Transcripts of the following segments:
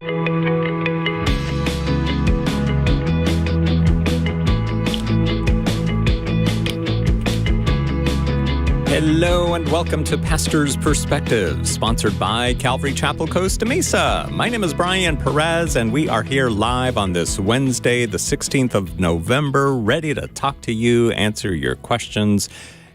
Hello and welcome to Pastor's Perspective, sponsored by Calvary Chapel, Costa Mesa. My name is Brian Perez, and we are here live on this Wednesday, the 16th of November, ready to talk to you, answer your questions.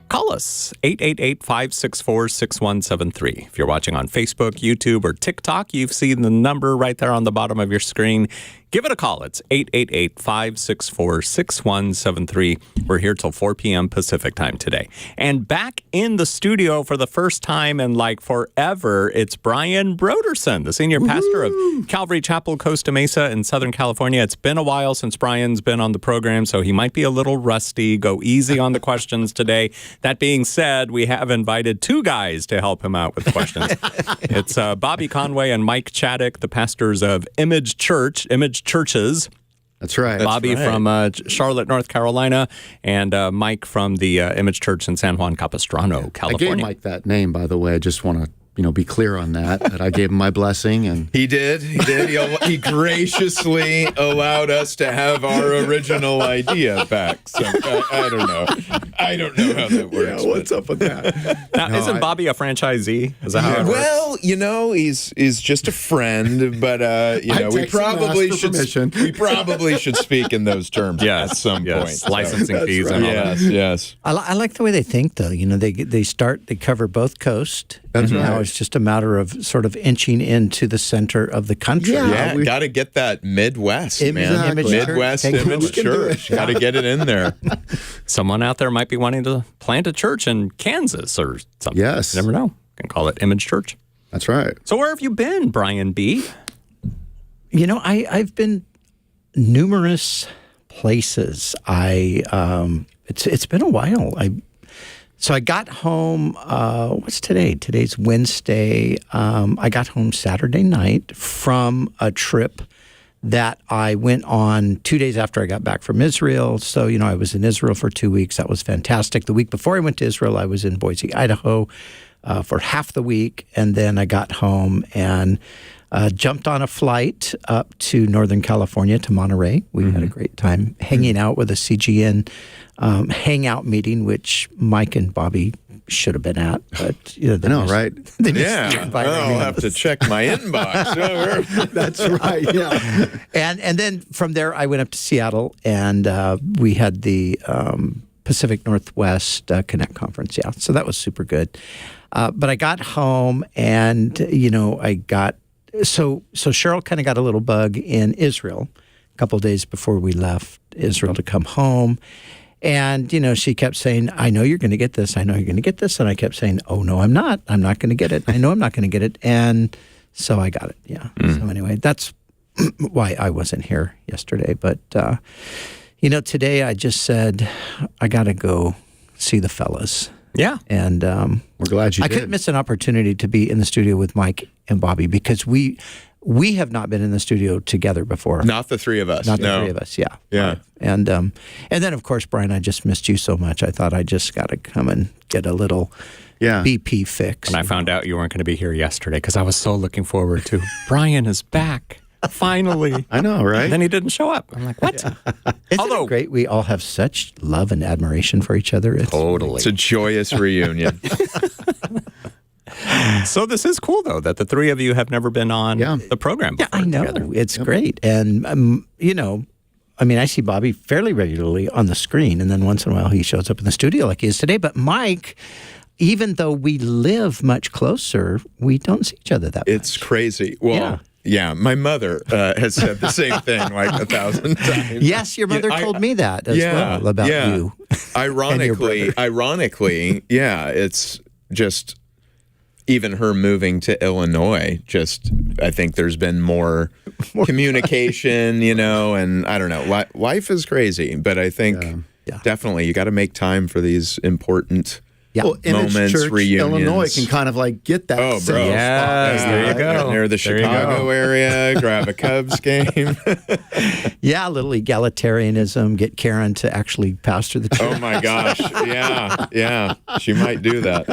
Call us, 888-564-6173. If you're watching on Facebook, YouTube, or TikTok, you've seen the number right there on the bottom of your screen. Give it a call. It's 888-564-6173. We're here till 4 p.m. Pacific time today. And back in the studio for the first time in like forever, it's Brian Brodersen, the senior pastor of Calvary Chapel, Costa Mesa in Southern California. It's been a while since Brian's been on the program, so he might be a little rusty. Go easy on the questions today. That being said, we have invited two guys to help him out with the questions. It's Bobby Conway and Mike Chaddick, the pastors of Image Churches. That's right. Bobby from Charlotte, North Carolina, and Mike from the Image Church in San Juan Capistrano, California. I gave Mike that name, by the way. I just want to be clear on that I gave him my blessing. And He did. He graciously allowed us to have our original idea back. So I don't know. I don't know how that works. Yeah, what's up with that? Now, isn't Bobby a franchisee? Is that how it works? Well, he's just a friend, but we probably should speak in those terms at some point. Licensing fees and all that. Yes. I like the way they think, though. They cover both coasts. That's right. Now it's just a matter of sort of inching into the center of the country. Yeah, got to get that Midwest, man. Midwest Image Church. Got to get it in there. Someone out there might be wanting to plant a church in Kansas or something. Yes. You never know. You can call it Image Church. That's right. So where have you been, Brian B? I've been numerous places. It's been a while. So I got home, what's today? Today's Wednesday. I got home Saturday night from a trip that I went on 2 days after I got back from Israel. So, I was in Israel for 2 weeks. That was fantastic. The week before I went to Israel, I was in Boise, Idaho for half the week. And then I got home and jumped on a flight up to Northern California, to Monterey. We had a great time hanging out with a CGN hangout meeting, which Mike and Bobby should have been at. But I know, right? I'll have to check my inbox. That's right. Yeah. And then from there, I went up to Seattle, and we had the Pacific Northwest Connect Conference. Yeah, so that was super good. But I got home, and So Cheryl kind of got a little bug in Israel a couple of days before we left Israel to come home. And, she kept saying, I know you're going to get this. I know you're going to get this. And I kept saying, oh, no, I'm not. I'm not going to get it. I know I'm not going to get it. And so I got it. Yeah. So anyway, that's why I wasn't here yesterday. But, today I just said, I got to go see the fellas. Yeah. And we're glad you did. I couldn't miss an opportunity to be in the studio with Mike and Bobby because we have not been in the studio together before. Not the three of us. Not the three of us, yeah. Yeah. Right. And then, of course, Brian, I just missed you so much. I thought I just got to come and get a little BP fix. And I found out you weren't going to be here yesterday because I was so looking forward to Brian is back. Finally. I know, right? And then he didn't show up. I'm like, what? Isn't it great? We all have such love and admiration for each other. Totally. It's a joyous reunion. So this is cool, though, that the three of you have never been on the program before. Yeah, I know. Together. It's great. And, I see Bobby fairly regularly on the screen, and then once in a while he shows up in the studio like he is today. But Mike, even though we live much closer, we don't see each other that much. It's crazy. Well, yeah, my mother has said the same thing like 1,000 times. Yes, your mother told me that as well about you. Ironically, it's just even her moving to Illinois. I think there's been more communication, and I don't know. Life is crazy, but I think definitely you got to make time for these important Image moments, Church, reunions. Illinois can kind of like get that. Oh, bro. Yes, there you go. Near the Chicago area, grab a Cubs game. Yeah, a little egalitarianism, get Karen to actually pastor the church. Oh, my gosh. Yeah. She might do that.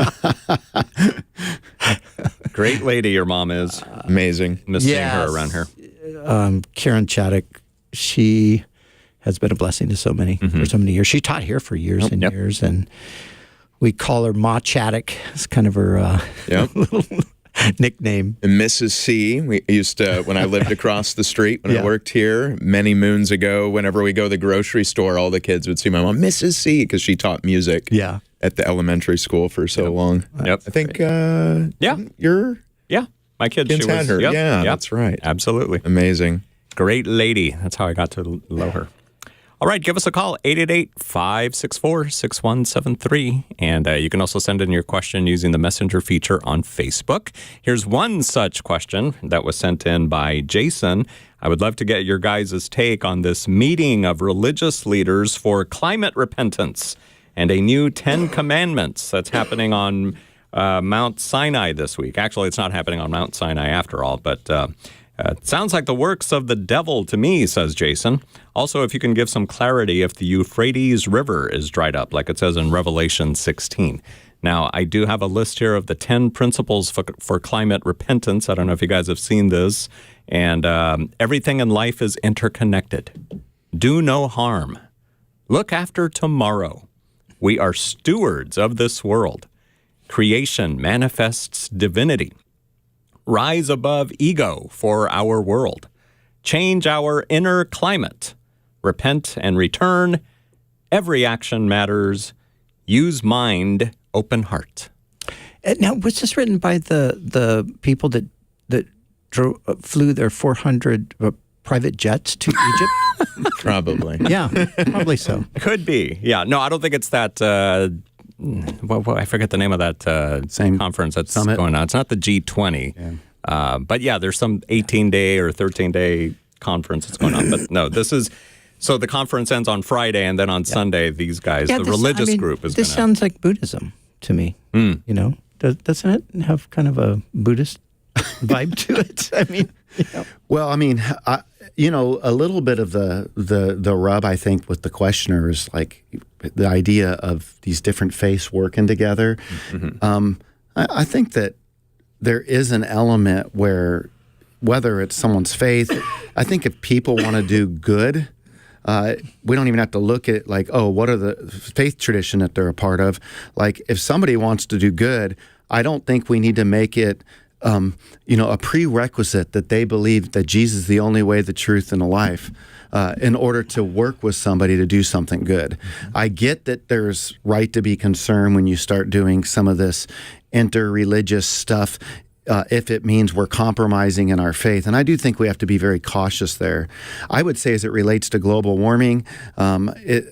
Great lady your mom is. Amazing. Miss seeing her around here. Karen Chaddick, she has been a blessing to so many for so many years. She taught here for years and years, and we call her Ma Chaddick. It's kind of her little nickname. And Mrs. C, we used to, when I lived across the street, when I worked here many moons ago, whenever we go to the grocery store, all the kids would see my mom, Mrs. C, because she taught music at the elementary school for so long. I think, you're... Yeah, my kid, she was... her. That's right. Absolutely. Amazing. Great lady. That's how I got to know her. All right, give us a call, 888-564-6173. And you can also send in your question using the messenger feature on Facebook. Here's one such question that was sent in by Jason. I would love to get your guys' take on this meeting of religious leaders for climate repentance and a new 10 commandments that's happening on Mount Sinai this week. Actually, it's not happening on Mount Sinai after all, but... it sounds like the works of the devil to me, says Jason. Also, if you can give some clarity if the Euphrates River is dried up, like it says in Revelation 16. Now, I do have a list here of the 10 principles for climate repentance. I don't know if you guys have seen this. And everything in life is interconnected. Do no harm. Look after tomorrow. We are stewards of this world. Creation manifests divinity. Rise above ego for our world. Change our inner climate. Repent and return. Every action matters. Use mind, open heart. Now, was this written by the people that flew their 400 private jets to Egypt? Probably. Yeah, probably so. Could be. Yeah. No, I don't think it's that... I forget the name of that Same conference that's summit. going on. It's not the G20. But yeah, there's some 18-day or 13-day conference that's going on. But no, this is... So the conference ends on Friday, and then on Sunday, these guys, the religious group is going to... This sounds like Buddhism to me. You know? Doesn't it have kind of a Buddhist vibe to it? I mean... Well, I mean, a little bit of the rub, I think, with the questioner is like the idea of these different faiths working together. I think that there is an element where, whether it's someone's faith, I think if people want to do good, we don't even have to look at like, oh, what are the faith tradition that they're a part of? Like, if somebody wants to do good, I don't think we need to make it a prerequisite that they believe that Jesus is the only way, the truth, and the life in order to work with somebody to do something good. I get that there's right to be concerned when you start doing some of this interreligious stuff if it means we're compromising in our faith. And I do think we have to be very cautious there. I would say as it relates to global warming, I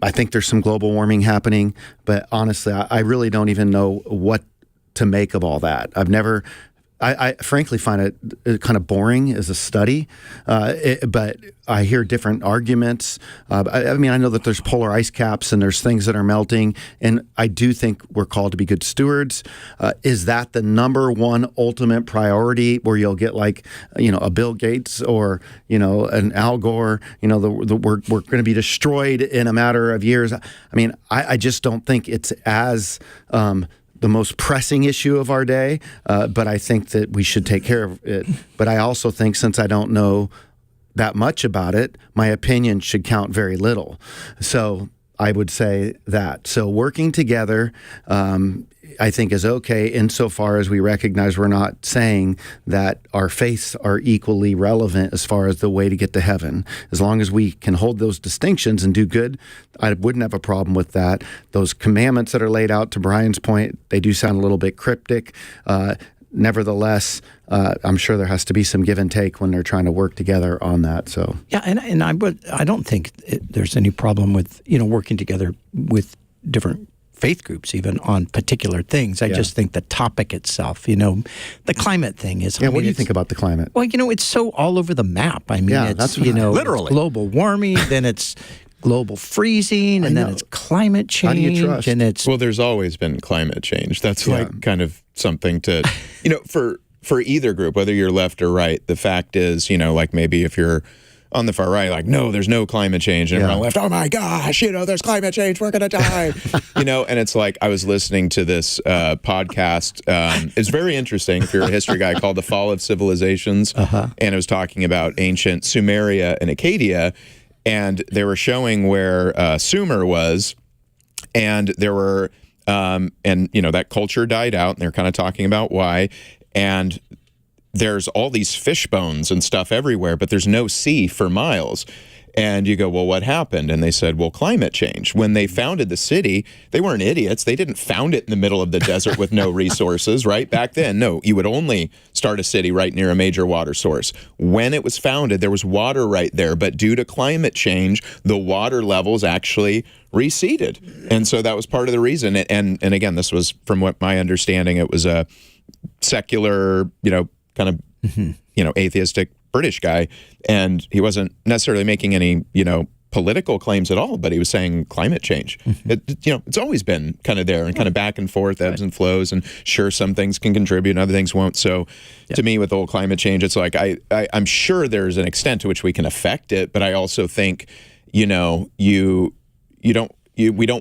think there's some global warming happening, but honestly, I really don't even know what to make of all that. I frankly find it kind of boring as a study, but I hear different arguments. I mean, I know that there's polar ice caps and there's things that are melting, and I do think we're called to be good stewards. Is that the number one ultimate priority where you'll get like, a Bill Gates or, an Al Gore, we're going to be destroyed in a matter of years? I mean, I just don't think it's as... the most pressing issue of our day, but I think that we should take care of it. But I also think, since I don't know that much about it, my opinion should count very little. So I would say that. So working together, I think, is okay insofar as we recognize we're not saying that our faiths are equally relevant as far as the way to get to heaven. As long as we can hold those distinctions and do good, I wouldn't have a problem with that. Those commandments that are laid out, to Brian's point, they do sound a little bit cryptic. Nevertheless, I'm sure there has to be some give and take when they're trying to work together on that. So yeah, and I don't think there's any problem with working together with different faith groups even on particular things. I just think the topic itself, the climate thing is... Yeah, what do you think about the climate? Well, it's so all over the map. I mean, it's, that's literally it's global warming, then it's global freezing, and then it's climate change. How do you trust? And it's... Well, there's always been climate change. That's like kind of something to, for either group, whether you're left or right, the fact is, like maybe if you're on the far right, like, no, there's no climate change. And everyone on the left, oh my gosh, there's climate change, we're going to die. And it's like, I was listening to this podcast. It's very interesting if you're a history guy, called The Fall of Civilizations. And it was talking about ancient Sumeria and Acadia. And they were showing where Sumer was. And there were, that culture died out. And they're kind of talking about why. And there's all these fish bones and stuff everywhere, but there's no sea for miles. And you go, well, what happened? And they said, well, climate change. When they founded the city, they weren't idiots. They didn't found it in the middle of the desert with no resources, right? Back then, no, you would only start a city right near a major water source. When it was founded, there was water right there. But due to climate change, the water levels actually receded. And so that was part of the reason. And again, this was, from what my understanding, it was a secular, kind of, atheistic British guy, and he wasn't necessarily making any, political claims at all, but he was saying climate change. It's always been kind of there and kind of back and forth, ebbs and flows, and sure, some things can contribute and other things won't. So to me, with the whole climate change, it's like, I'm sure there's an extent to which we can affect it, but I also think, we don't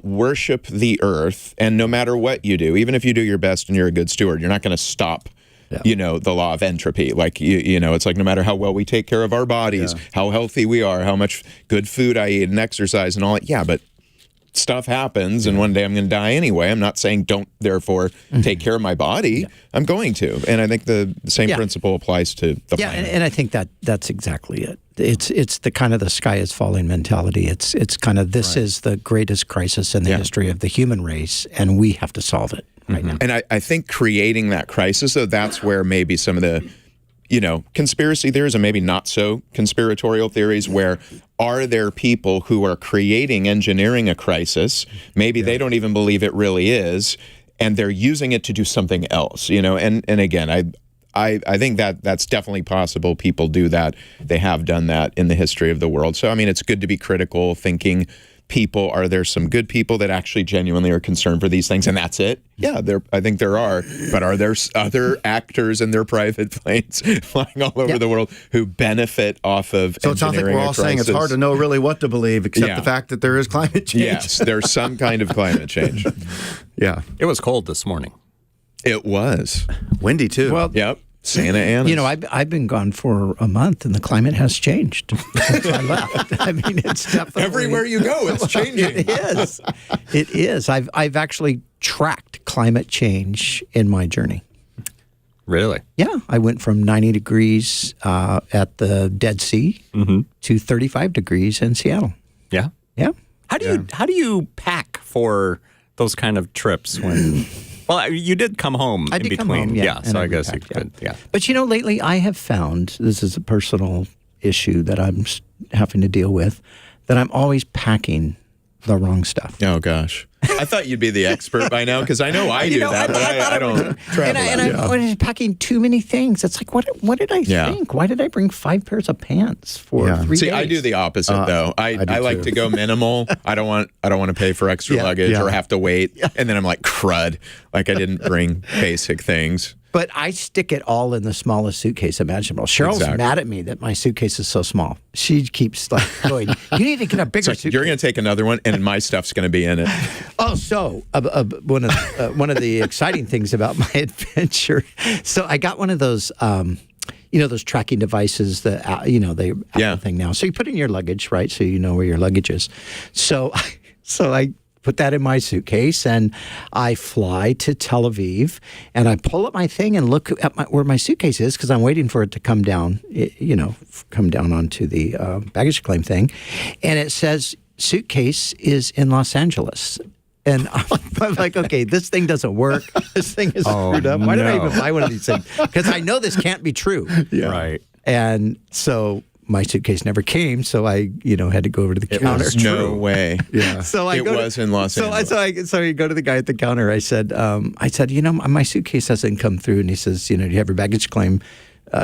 worship the earth, and no matter what you do, even if you do your best and you're a good steward, you're not going to stop the law of entropy. Like, it's like no matter how well we take care of our bodies, how healthy we are, how much good food I eat and exercise and all that. Yeah, but stuff happens, and one day I'm going to die anyway. I'm not saying don't, therefore, take care of my body. I'm going to. And I think the same principle applies to the planet. And I think that's exactly it. It's the kind of the sky is falling mentality. It's kind of, this is the greatest crisis in the history of the human race, and we have to solve it right now. And I think creating that crisis, though, that's where maybe some of the, conspiracy theories and maybe not so conspiratorial theories, where are there people who are engineering a crisis? Maybe they don't even believe it really is, and they're using it to do something else, And again, I think that's definitely possible. People do that. They have done that in the history of the world. So, I mean, it's good to be critical, thinking, are there some good people that actually genuinely are concerned for these things, and that's it? Yeah, I think there are. But are there other actors in their private planes flying all over the world who benefit off of So it sounds like we're all saying it's hard to know really what to believe, except the fact that there is climate change. Yes, there's some kind of climate change. Yeah. It was cold this morning. It was. Windy, too. Well, yep. Santa Ana. I've been gone for a month, and the climate has changed since I left. I mean, it's definitely everywhere you go, it's changing. It is. It is. I've actually tracked climate change in my journey. Really? Yeah, I went from 90 degrees at the Dead Sea to 35 degrees in Seattle. Yeah. Yeah. How do you pack for those kind of trips when? Well, you did come home in between. Come home, so I guess you could. Yeah. But lately I have found, this is a personal issue that I'm having to deal with, that I'm always packing the wrong stuff. Oh gosh, I thought you'd be the expert by now, because I know I do that, but I don't travel. And I'm always packing too many things. It's like, what did I think? Why did I bring 5 pairs of pants for 3 days? See, I do the opposite though. I like to go minimal. I don't want to pay for extra luggage or have to wait. And then I'm like, crud, like I didn't bring basic things. But I stick it all in the smallest suitcase imaginable. Cheryl's mad at me that my suitcase is so small. She keeps like going, you need to get a bigger suitcase. You're going to take another one, and my stuff's going to be in it. Oh, so one of the exciting things about my adventure. So I got one of those, those tracking devices, the Apple thing now. So you put in your luggage, right? So you know where your luggage is. So I put that in my suitcase, and I fly to Tel Aviv, and I pull up my thing and look at where my suitcase is, because I'm waiting for it to come down, come down onto the baggage claim thing, and it says suitcase is in Los Angeles. And I'm like, okay, this thing doesn't work. This thing is screwed up. Why did I even buy one of these things? Because I know this can't be true. Yeah. Right. And so my suitcase never came, so I, had to go over to the counter. No way. Yeah. So I was in Los Angeles. So I go to the guy at the counter. I said, my suitcase hasn't come through. And he says, do you have your baggage claim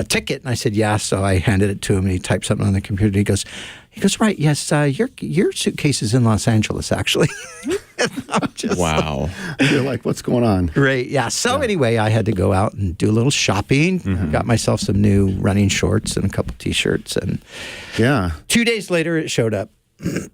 ticket? And I said, yeah. So I handed it to him, and he typed something on the computer. He goes, right, yes, your suitcase is in Los Angeles, actually. Wow. You're like, what's going on? Great. Yeah. So anyway, I had to go out and do a little shopping. Got myself some new running shorts and a couple T-shirts. And Yeah. 2 days later, it showed up.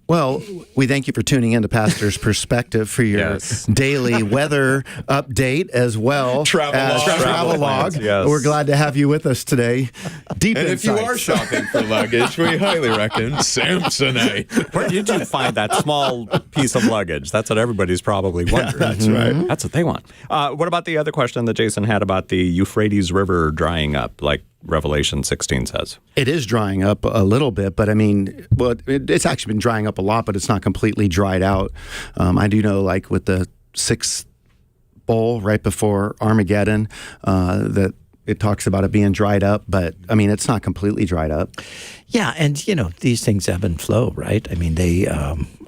Well, we thank you for tuning in to Pastor's Perspective for your Yes. daily weather update as well. Travel log. Yes. We're glad to have you with us today. Deep And if you insights. are shopping for luggage, we highly recommend Samsonite. Where did you find that small piece of luggage? That's what everybody's probably wondering. That's right. That's what they want. What about the other question that Jason had about the Euphrates River drying up, like Revelation 16 says? It is drying up a little bit, but I mean, well, it's actually been drying up a lot, but it's not completely dried out. I do know, like with the sixth bowl right before Armageddon, that it talks about it being dried up, but I mean, it's not completely dried up. Yeah, and these things ebb and flow, right? I mean, they.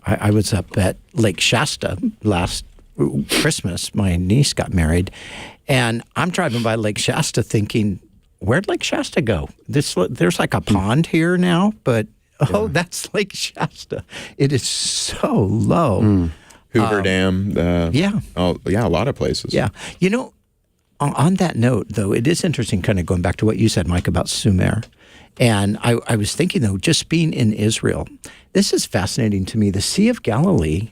I was up at Lake Shasta last Christmas. My niece got married, and I'm driving by Lake Shasta thinking, where'd Lake Shasta go? There's like a pond here now, but that's Lake Shasta. It is so low. Hoover Dam. Yeah. Oh, yeah, a lot of places. Yeah. On that note, though, it is interesting kind of going back to what you said, Mike, about Sumer. And I was thinking, though, just being in Israel, this is fascinating to me. The Sea of Galilee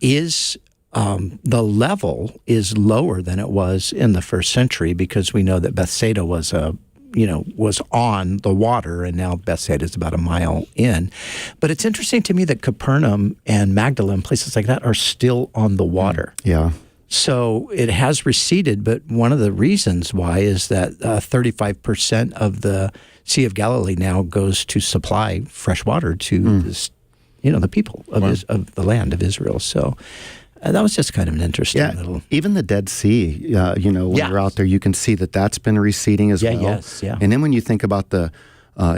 is the level is lower than it was in the first century, because we know that Bethsaida was was on the water, and now Bethsaida is about a mile in. But it's interesting to me that Capernaum and Magdala, places like that, are still on the water. Yeah. So it has receded, but one of the reasons why is that 35% of the Sea of Galilee now goes to supply fresh water to the people of the land of Israel. So that was just kind of an interesting little. Even the Dead Sea, when you're out there, you can see that that's been receding as well. Yes, yeah. And then when you think about the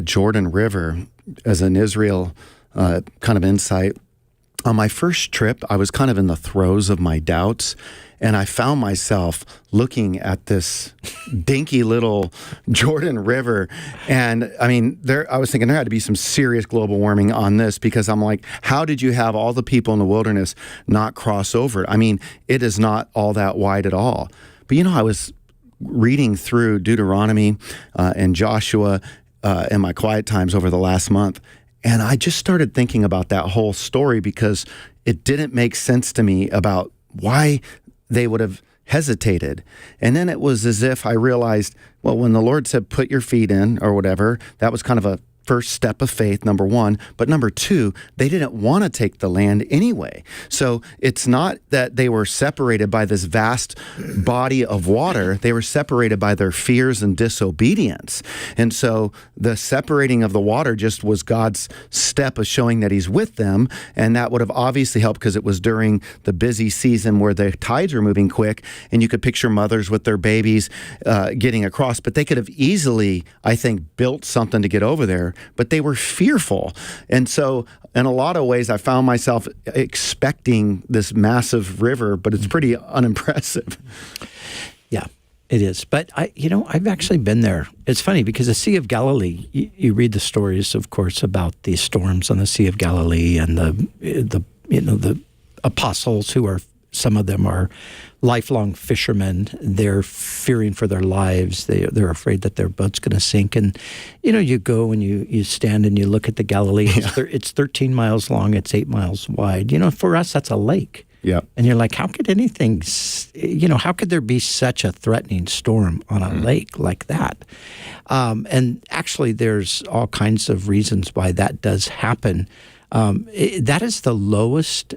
Jordan River as an Israel kind of insight, on my first trip, I was kind of in the throes of my doubts, and I found myself looking at this dinky little Jordan River. And I mean, I was thinking there had to be some serious global warming on this, because I'm like, how did you have all the people in the wilderness not cross over it? I mean, it is not all that wide at all. But I was reading through Deuteronomy and Joshua in my quiet times over the last month. And I just started thinking about that whole story, because it didn't make sense to me about why they would have hesitated. And then it was as if I realized, well, when the Lord said, put your feet in or whatever, that was kind of a first step of faith, number one. But number two, they didn't want to take the land anyway. So it's not that they were separated by this vast body of water. They were separated by their fears and disobedience. And so the separating of the water just was God's step of showing that he's with them. And that would have obviously helped, because it was during the busy season where the tides were moving quick, and you could picture mothers with their babies getting across. But they could have easily, I think, built something to get over there. But they were fearful. And so in a lot of ways, I found myself expecting this massive river, but it's pretty unimpressive. Yeah, it is. But I've actually been there. It's funny, because the Sea of Galilee, you read the stories, of course, about the storms on the Sea of Galilee, and the apostles who are, some of them are lifelong fishermen. They're fearing for their lives. They're afraid that their boat's going to sink. And, you go and you stand and you look at the Galilee. It's 13 miles long. It's 8 miles wide. For us, that's a lake. Yeah. And you're like, how could anything, how could there be such a threatening storm on a lake like that? And actually, there's all kinds of reasons why that does happen. That is the lowest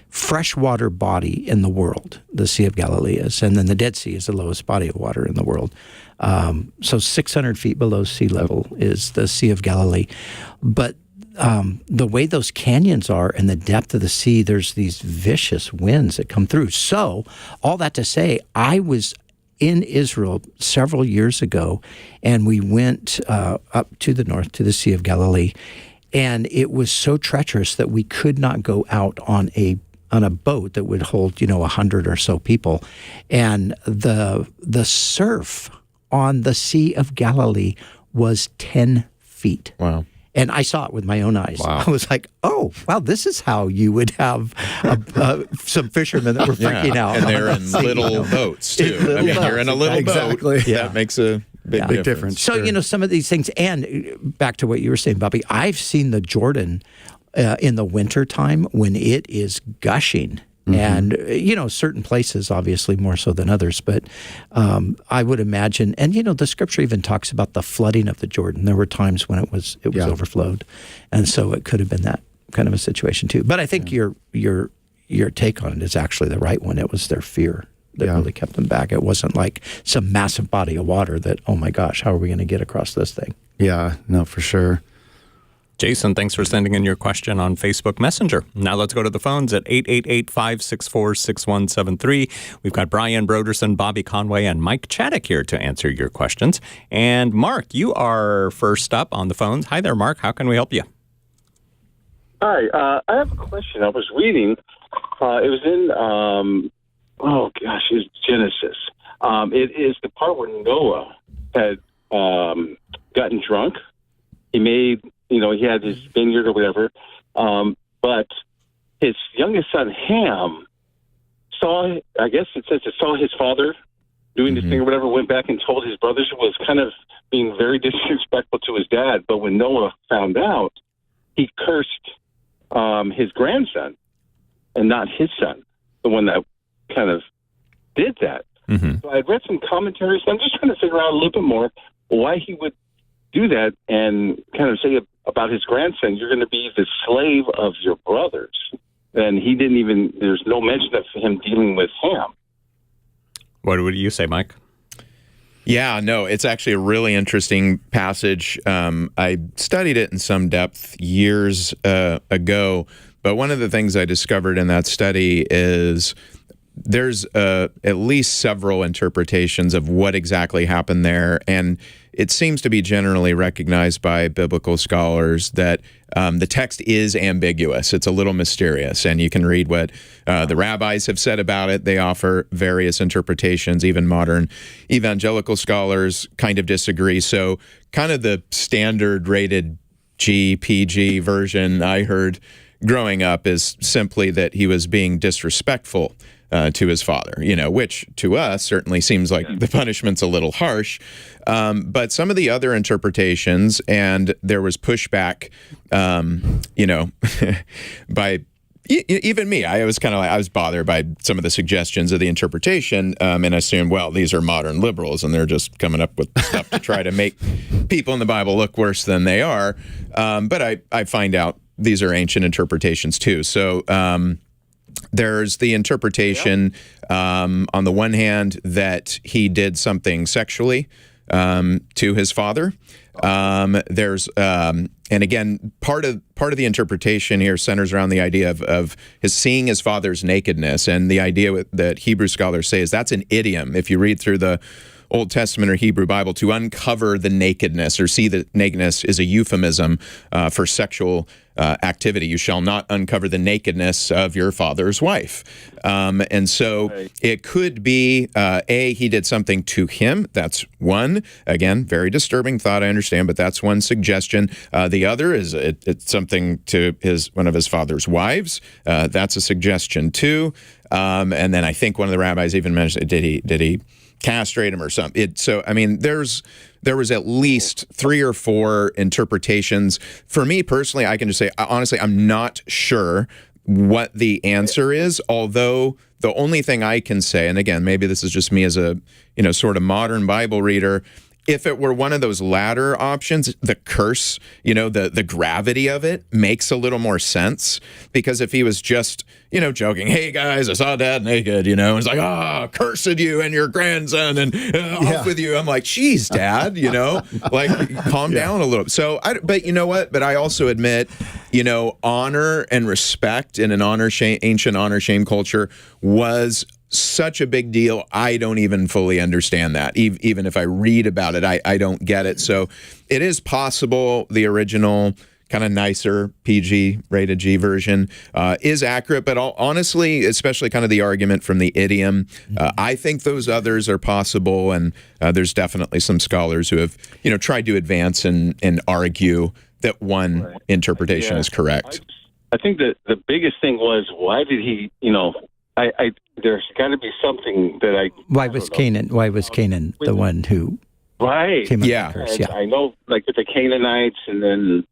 freshwater body in the world, the Sea of Galilee is. And then the Dead Sea is the lowest body of water in the world. So 600 feet below sea level is the Sea of Galilee. But the way those canyons are and the depth of the sea, there's these vicious winds that come through. So all that to say, I was in Israel several years ago, and we went up to the north to the Sea of Galilee, and it was so treacherous that we could not go out on a boat that would hold 100 or so people, and the surf on the Sea of Galilee was 10 feet. Wow. And I saw it with my own eyes. Wow. I was like, oh, wow, this is how you would have some fishermen that were freaking out. And they're in little boats, too. I mean, you're in a little Exactly. boat. Yeah. That makes a big difference. So, some of these things, and back to what you were saying, Bobby, I've seen the Jordan in the wintertime when it is gushing. And, certain places, obviously, more so than others. But I would imagine, and, the scripture even talks about the flooding of the Jordan. There were times when it was overflowed. And so it could have been that kind of a situation, too. But I think your take on it is actually the right one. It was their fear that really kept them back. It wasn't like some massive body of water that, oh, my gosh, how are we going to get across this thing? Yeah, no, for sure. Jason, thanks for sending in your question on Facebook Messenger. Now let's go to the phones at 888-564-6173. We've got Brian Brodersen, Bobby Conway, and Mike Chaddick here to answer your questions. And Mark, you are first up on the phones. Hi there, Mark. How can we help you? Hi. I have a question. I was reading. It was in, it was Genesis. It is the part where Noah had gotten drunk. He made... he had his vineyard or whatever, but his youngest son, Ham, saw his father doing this thing or whatever, went back and told his brothers, was kind of being very disrespectful to his dad. But when Noah found out, he cursed his grandson and not his son, the one that kind of did that. So I read some commentaries, so I'm just trying to figure out a little bit more why he would do that and kind of say about his grandson, you're going to be the slave of your brothers. And he didn't even, there's no mention of him dealing with Ham. What do you say, Mike? Yeah, no, it's actually a really interesting passage. I studied it in some depth years ago, but one of the things I discovered in that study is there's at least several interpretations of what exactly happened there, and it seems to be generally recognized by biblical scholars that the text is ambiguous. It's a little mysterious, and you can read what the rabbis have said about it. They offer various interpretations. Even modern evangelical scholars kind of disagree. So kind of the standard rated G, PG version I heard growing up is simply that he was being disrespectful to his father, which to us certainly seems like the punishment's a little harsh. But some of the other interpretations, and there was pushback, by even me. I was bothered by some of the suggestions of the interpretation, and I assumed, well, these are modern liberals, and they're just coming up with stuff to try to make people in the Bible look worse than they are. But I find out these are ancient interpretations too. So there's the interpretation on the one hand that he did something sexually to his father. There's and again, part of the interpretation here centers around the idea of his seeing his father's nakedness, and the idea that Hebrew scholars say is that's an idiom. If you read through the Old Testament or Hebrew Bible, to uncover the nakedness or see the nakedness is a euphemism for sexual activity. You shall not uncover the nakedness of your father's wife. And so it could be, he did something to him. That's one. Again, very disturbing thought, I understand, but that's one suggestion. The other is it's something to one of his father's wives. That's a suggestion too. And then I think one of the rabbis even mentioned, did he castrate him or something? There was at least 3 or 4 interpretations. For me personally, I can just say, honestly, I'm not sure what the answer is, although the only thing I can say, and again, maybe this is just me as a, sort of modern Bible reader, if it were one of those latter options, the curse, the gravity of it makes a little more sense. Because if he was just, joking, hey guys, I saw Dad naked, and it's like, cursed you and your grandson and off with you. I'm like, geez, Dad, calm down a little. So, but you know what? But I also admit, honor and respect in an ancient honor shame culture was such a big deal. I don't even fully understand that. Even if I read about it, I don't get it. So it is possible the original kind of nicer PG rated G version is accurate, but honestly, especially kind of the argument from the idiom, I think those others are possible, and there's definitely some scholars who have tried to advance and argue that one interpretation is correct. I think that the biggest thing was, why did he, there's got to be something that Why was Canaan the one who came up with the curse? Yeah. I know, like with the Canaanites and then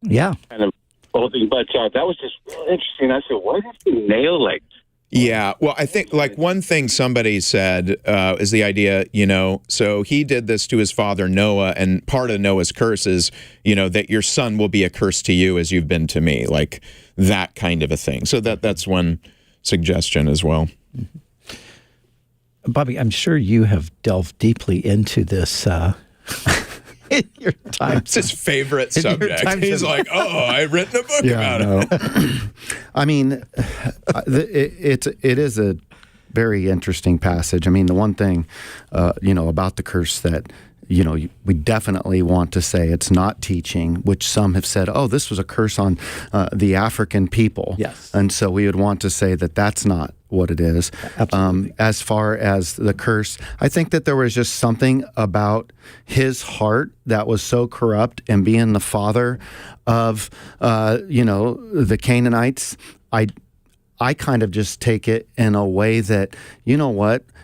kind of whole thing, but that was just real interesting. I said, why did he nail like? Yeah, well, I think like one thing somebody said is the idea, so he did this to his father Noah, and part of Noah's curse is, that your son will be a curse to you as you've been to me, like that kind of a thing. So that's one suggestion as well. Bobby, I'm sure you have delved deeply into this in your time. It's his favorite subject. He's like, I've written a book about it. I mean, it is a very interesting passage. I mean, the one thing, about the curse that, we definitely want to say it's not teaching, which some have said, this was a curse on the African people. Yes. And so we would want to say that that's not what it is. Absolutely. As far as the curse, I think that there was just something about his heart that was so corrupt, and being the father of, the Canaanites, I kind of just take it in a way that,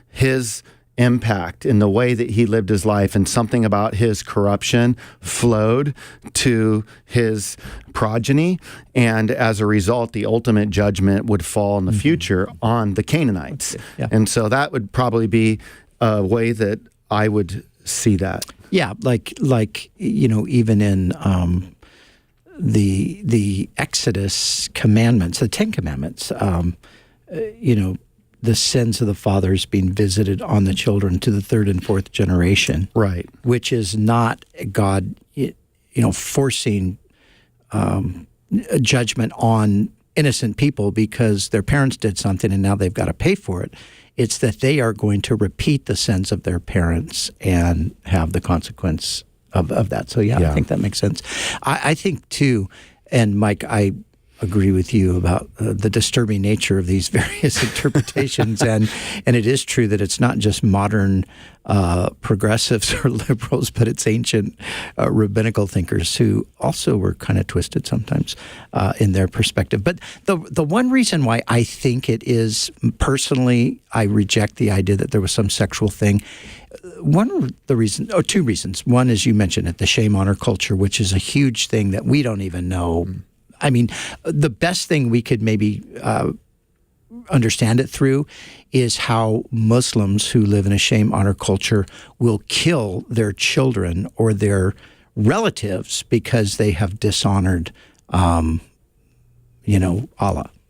his impact in the way that he lived his life, and something about his corruption flowed to his progeny, and as a result, the ultimate judgment would fall in the future on the Canaanites. Yeah. And so that would probably be a way that I would see that. Yeah, like even in the Exodus commandments, the 10 Commandments, the sins of the fathers being visited on the children to the third and fourth generation. Right. Which is not God, forcing a judgment on innocent people because their parents did something and now they've got to pay for it. It's that they are going to repeat the sins of their parents and have the consequence of that. So, I think that makes sense. I think, too, and Mike, I agree with you about the disturbing nature of these various interpretations, and it is true that it's not just modern progressives or liberals, but it's ancient rabbinical thinkers who also were kind of twisted sometimes in their perspective. But the one reason why I think it is, personally, I reject the idea that there was some sexual thing. Two reasons. One, as you mentioned it, the shame honor culture, which is a huge thing that we don't even know. I mean, the best thing we could maybe understand it through is how Muslims who live in a shame honor culture will kill their children or their relatives because they have dishonored, Allah.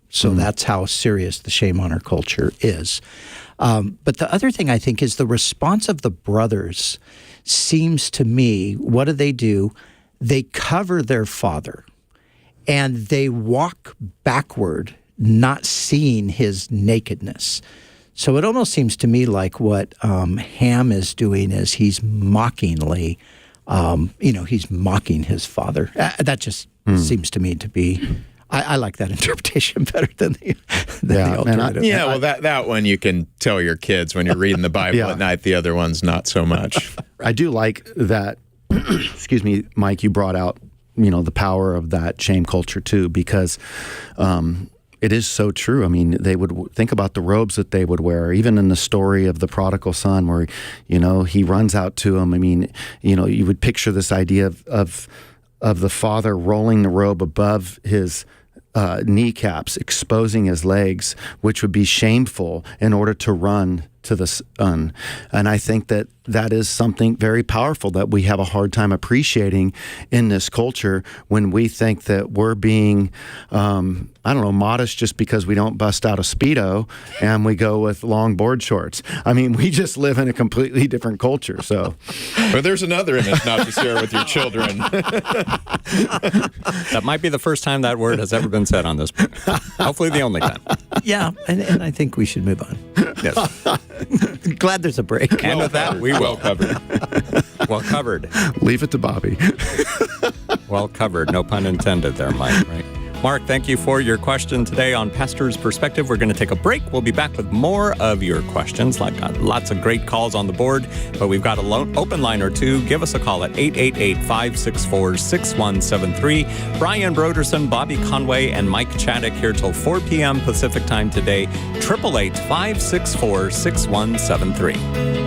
So that's how serious the shame honor culture is. But the other thing I think is the response of the brothers seems to me, what do? They cover their father. And they walk backward, not seeing his nakedness. So it almost seems to me like what Ham is doing is he's mockingly, he's mocking his father. That just seems to me to be, I like that interpretation better than the alternative. That one you can tell your kids when you're reading the Bible at night. The other one's not so much. I do like that, excuse me, Mike, you brought out the power of that shame culture too, because it is so true. I mean, they would think about the robes that they would wear, even in the story of the prodigal son where, he runs out to him. I mean, you would picture this idea of the father rolling the robe above his kneecaps, exposing his legs, which would be shameful in order to run to the son. And I think that is something very powerful that we have a hard time appreciating in this culture when we think that we're being, modest just because we don't bust out a Speedo and we go with long board shorts. I mean, we just live in a completely different culture. So, but there's another image not to share with your children. That might be the first time that word has ever been said on this program. Hopefully the only time. Yeah, and I think we should move on. Yes. Glad there's a break. And with that, we will cover. Well covered. Leave it to Bobby. Well covered. No pun intended there, Mike, right? Mark, thank you for your question today on Pastor's Perspective. We're going to take a break. We'll be back with more of your questions. Lots of great calls on the board, but we've got an open line or two. Give us a call at 888-564-6173. Brian Brodersen, Bobby Conway, and Mike Chaddick here till 4 p.m. Pacific time today. 888-564-6173.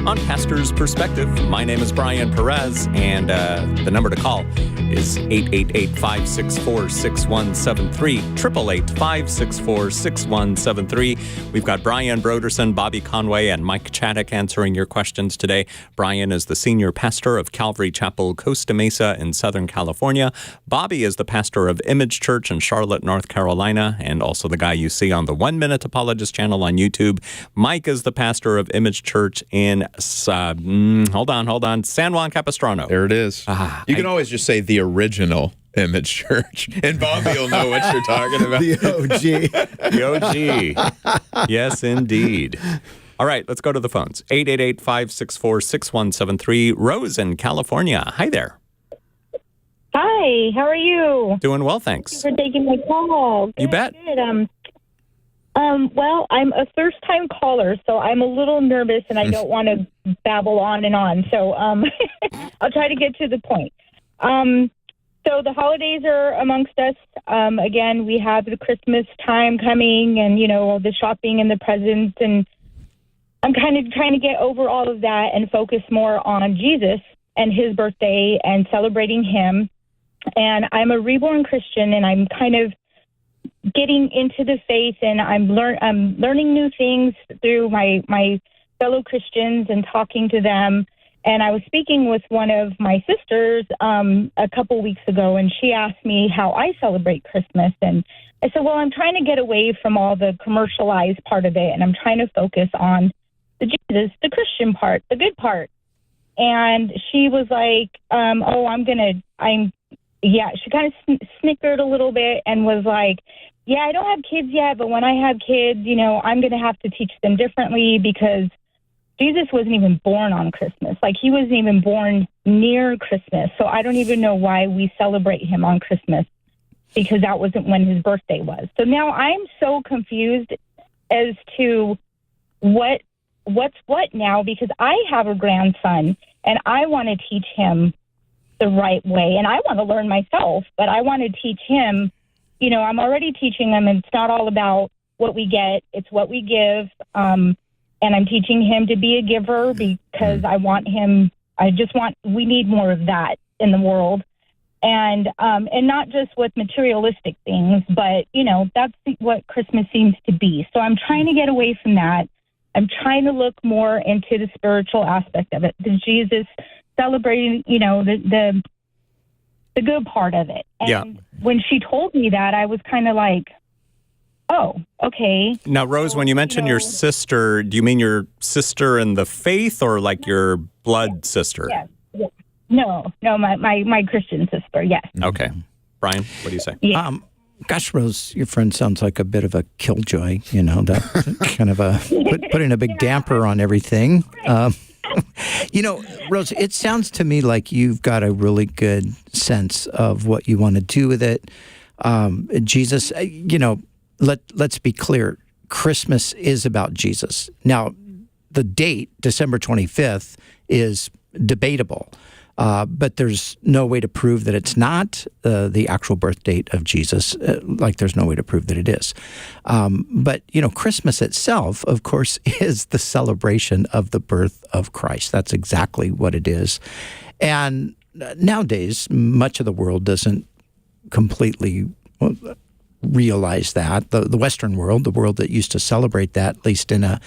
On Pastor's Perspective. My name is Brian Perez, and the number to call is 888-564-6173, 888-564-6173. We've got Brian Brodersen, Bobby Conway, and Mike Chaddick answering your questions today. Brian is the senior pastor of Calvary Chapel, Costa Mesa in Southern California. Bobby is the pastor of Image Church in Charlotte, North Carolina, and also the guy you see on the 1 Minute Apologist channel on YouTube. Mike is the pastor of Image Church in San Juan Capistrano. There it is. You can always just say the original Image Church, and Bobby will know what you're talking about. The OG. Yes, indeed. All right, let's go to the phones. 888-564-6173. Rose in California. Hi there. Hi, how are you? Doing well, thanks. Thank you for taking my call. You bet. Good. Well, I'm a first-time caller, so I'm a little nervous, and I don't want to babble on and on. So I'll try to get to the point. So the holidays are amongst us. Again, we have the Christmas time coming, and, you know, all the shopping and the presents, and I'm kind of trying to get over all of that and focus more on Jesus and his birthday and celebrating him. And I'm a reborn Christian, and I'm kind of getting into the faith, and I'm learning new things through my fellow Christians and talking to them. And I was speaking with one of my sisters a couple weeks ago, and she asked me how I celebrate Christmas. And I said, well, I'm trying to get away from all the commercialized part of it, and I'm trying to focus on the Jesus, the Christian part, the good part. And she was like, she kind of snickered a little bit and was like, yeah, I don't have kids yet, but when I have kids, you know, I'm going to have to teach them differently because Jesus wasn't even born on Christmas. Like, he wasn't even born near Christmas. So I don't even know why we celebrate him on Christmas, because that wasn't when his birthday was. So now I'm so confused as to what's what now, because I have a grandson and I want to teach him the right way, and I want to learn myself, but I want to teach him, you know, I'm already teaching him, and it's not all about what we get, it's what we give. And I'm teaching him to be a giver, because we need more of that in the world. And not just with materialistic things, but, you know, that's what Christmas seems to be. So I'm trying to get away from that. I'm trying to look more into the spiritual aspect of it. The Jesus celebrating, you know, the good part of it. And when she told me that, I was kind of like, oh, okay. Now, Rose, when you mention your sister, do you mean your sister in the faith, or like your blood sister? Yes. No, my Christian sister, yes. Okay. Brian, what do you say? Yeah. Gosh, Rose, your friend sounds like a bit of a killjoy, you know, that kind of putting a big damper on everything. You know, Rose, it sounds to me like you've got a really good sense of what you want to do with it. Jesus, you know, let's be clear. Christmas is about Jesus. Now, the date, December 25th, is debatable. But there's no way to prove that it's not the actual birth date of Jesus, like there's no way to prove that it is. But, you know, Christmas itself, of course, is the celebration of the birth of Christ. That's exactly what it is. And nowadays, much of the world doesn't completely realize that. The Western world, the world that used to celebrate that, at least in a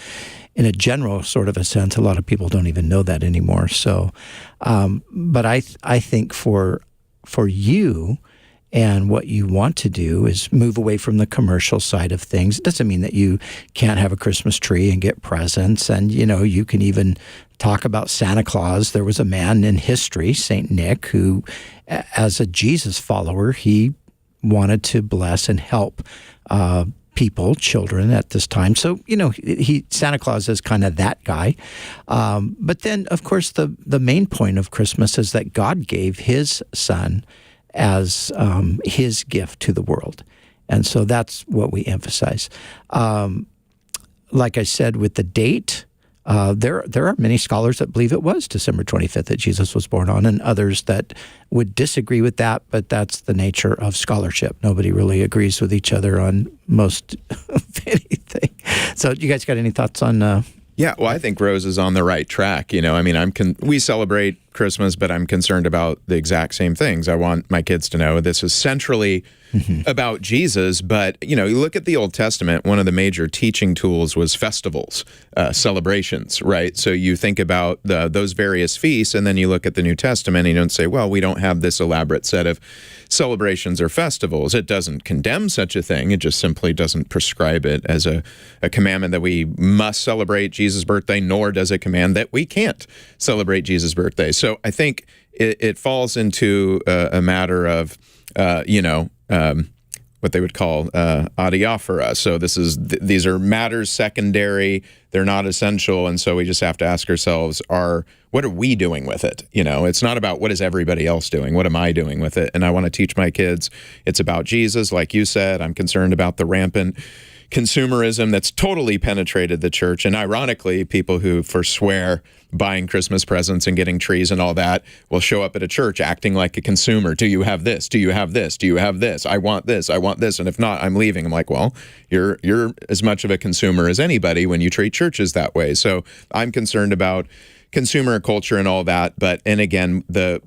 general sort of a sense, a lot of people don't even know that anymore. So, but I think for you and what you want to do is move away from the commercial side of things. It doesn't mean that you can't have a Christmas tree and get presents, and you know, you can even talk about Santa Claus. There was a man in history, Saint Nick, who, as a Jesus follower, he wanted to bless and help people, children at this time. So, you know, Santa Claus is kind of that guy. But then, of course, the main point of Christmas is that God gave his son as his gift to the world. And so that's what we emphasize. Like I said, with the date, there are many scholars that believe it was December 25th that Jesus was born on, and others that would disagree with that, but that's the nature of scholarship. Nobody really agrees with each other on most of anything. So you guys got any thoughts on... Yeah, well, I think Rose is on the right track. You know, I mean, we celebrate Christmas, but I'm concerned about the exact same things. I want my kids to know this is centrally about Jesus. But, you know, you look at the Old Testament, one of the major teaching tools was festivals, celebrations, right? So you think about those various feasts, and then you look at the New Testament and you don't say, well, we don't have this elaborate set of celebrations or festivals. It doesn't condemn such a thing. It just simply doesn't prescribe it as a commandment that we must celebrate Jesus' birthday, nor does it command that we can't celebrate Jesus' birthday. So I think it falls into a matter of, what they would call adiaphora. So these are matters secondary. They're not essential. And so we just have to ask ourselves, what are we doing with it? You know, it's not about what is everybody else doing. What am I doing with it? And I want to teach my kids it's about Jesus. Like you said, I'm concerned about the rampant consumerism that's totally penetrated the church. And ironically, people who forswear buying Christmas presents and getting trees and all that will show up at a church acting like a consumer. Do you have this? Do you have this? Do you have this? I want this. I want this. And if not, I'm leaving. I'm like, well, you're as much of a consumer as anybody when you treat churches that way. So I'm concerned about consumer culture and all that. And again, the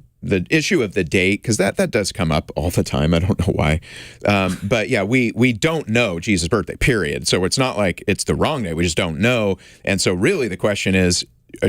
issue of the date, because that does come up all the time. I don't know why. But yeah, we don't know Jesus' birthday, period. So it's not like it's the wrong day. We just don't know. And so really the question is,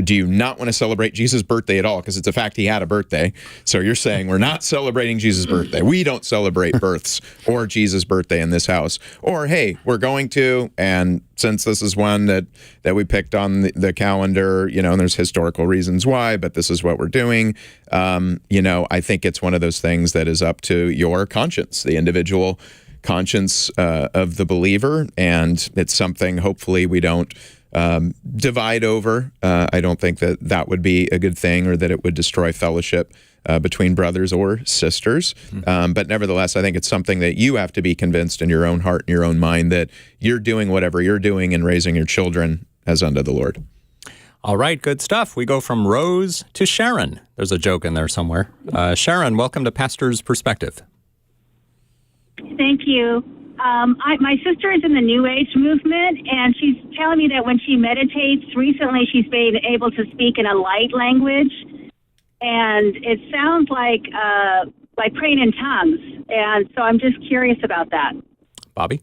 do you not want to celebrate Jesus' birthday at all? Because it's a fact he had a birthday. So you're saying we're not celebrating Jesus' birthday. We don't celebrate births or Jesus' birthday in this house. Or, hey, we're going to, and since this is one that we picked on the calendar, you know, and there's historical reasons why, but this is what we're doing. You know, I think it's one of those things that is up to your conscience, the individual conscience of the believer. And it's something hopefully we don't divide over. I don't think that would be a good thing, or that it would destroy fellowship between brothers or sisters. But nevertheless, I think it's something that you have to be convinced in your own heart and your own mind that you're doing whatever you're doing and raising your children as unto the Lord. All right, good stuff. We go from Rose to Sharon. There's a joke in there somewhere. Sharon, welcome to Pastor's Perspective. Thank you. My sister is in the New Age movement, and she's telling me that when she meditates, recently she's been able to speak in a light language, and it sounds like praying in tongues. And so I'm just curious about that. Bobby?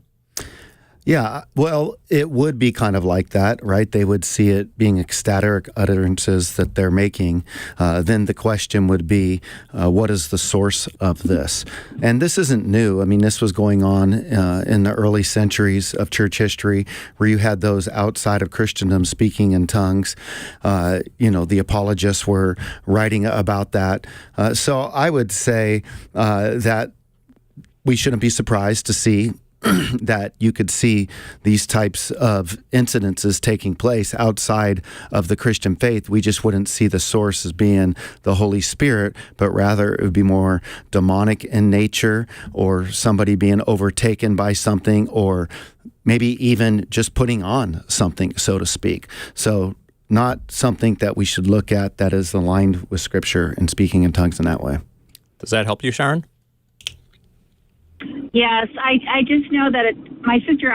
Yeah, well, it would be kind of like that, right? They would see it being ecstatic utterances that they're making. Then the question would be, what is the source of this? And this isn't new. I mean, this was going on in the early centuries of church history, where you had those outside of Christendom speaking in tongues. The apologists were writing about that. So I would say that we shouldn't be surprised to see that you could see these types of incidences taking place outside of the Christian faith. We just wouldn't see the source as being the Holy Spirit, but rather it would be more demonic in nature, or somebody being overtaken by something, or maybe even just putting on something, so to speak. So not something that we should look at that is aligned with Scripture and speaking in tongues in that way. Does that help you, Sharon? Yes, I just know that my sister,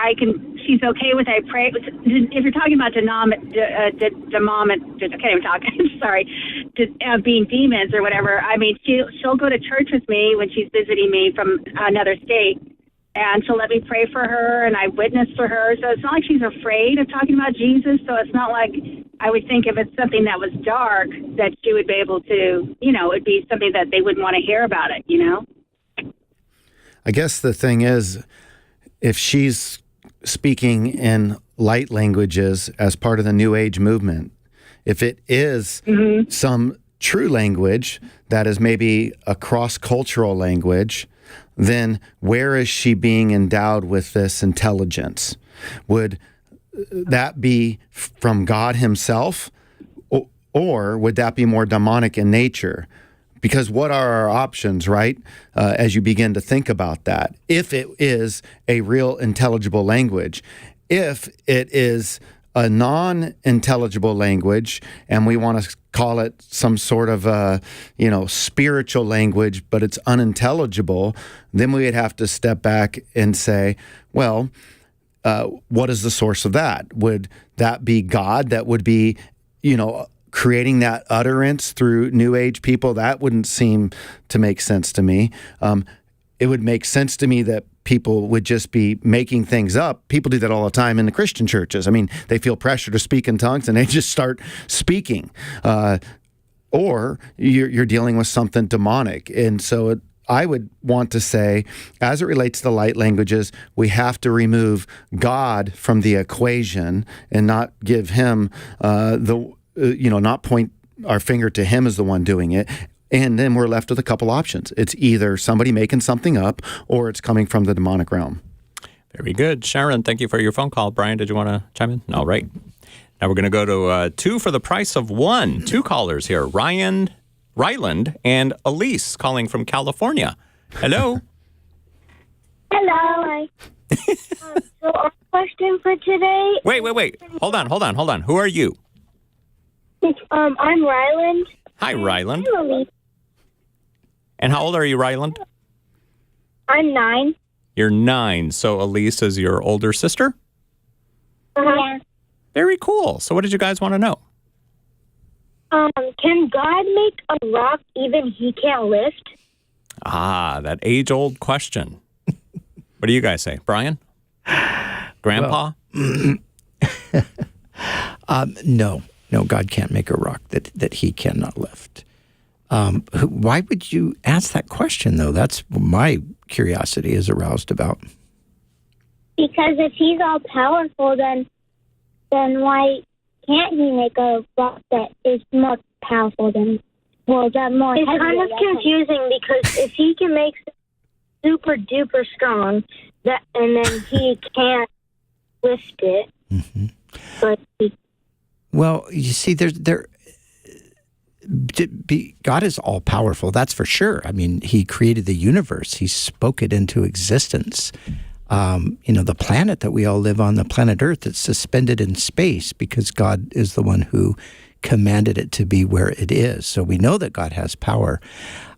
she's okay with I pray. If you're talking about I can't even talk, sorry, being demons or whatever, I mean, she'll go to church with me when she's visiting me from another state, and she'll let me pray for her, and I witness for her. So it's not like she's afraid of talking about Jesus. So it's not like I would think if it's something that was dark that she would be able to, it'd be something that they wouldn't want to hear about it, I guess the thing is, if she's speaking in light languages as part of the New Age movement, if it is some true language that is maybe a cross-cultural language, then where is she being endowed with this intelligence? Would that be from God himself, or would that be more demonic in nature? Because what are our options, right, as you begin to think about that? If it is a real intelligible language, if it is a non-intelligible language, and we want to call it some sort of spiritual language, but it's unintelligible, then we would have to step back and say, well, what is the source of that? Would that be God? That would be, creating that utterance through New Age people? That wouldn't seem to make sense to me. It would make sense to me that people would just be making things up. People do that all the time in the Christian churches. I mean, they feel pressure to speak in tongues and they just start speaking. Or you're dealing with something demonic. And so I would want to say, as it relates to light languages, we have to God from the equation and not give him not point our finger to him as the one doing it. And then we're left with a couple options. It's either somebody making something up, or it's coming from the demonic realm. Very good. Sharon, thank you for your phone call. Brian, did you want to chime in? All right. Now we're going to go to two for the price of one. Two callers here, Ryland and Elise, calling from California. Hello. Hello. So our question for today... Wait. Hold on. Who are you? I'm Ryland. Hi, Ryland. I'm Elise. And how old are you, Ryland? I'm 9. You're 9. So Elise is your older sister? Yeah. Very cool. So what did you guys want to know? Can God make a rock even he can't lift? Ah, that age-old question. What do you guys say? Brian? Grandpa? No, God can't make a rock that he cannot lift. Why would you ask that question, though? That's my curiosity is aroused about. Because if he's all powerful, then why can't he make a rock that is more powerful than, that more It's heavy, kind of confusing because if he can make super duper strong, and then he can't lift it. Mm-hmm. but Well, you see, God is all powerful. That's for sure. I mean, He created the universe. He spoke it into existence. The planet that we all live on, the planet Earth, it's suspended in space because God is the one who commanded it to be where it is. So we know that God has power.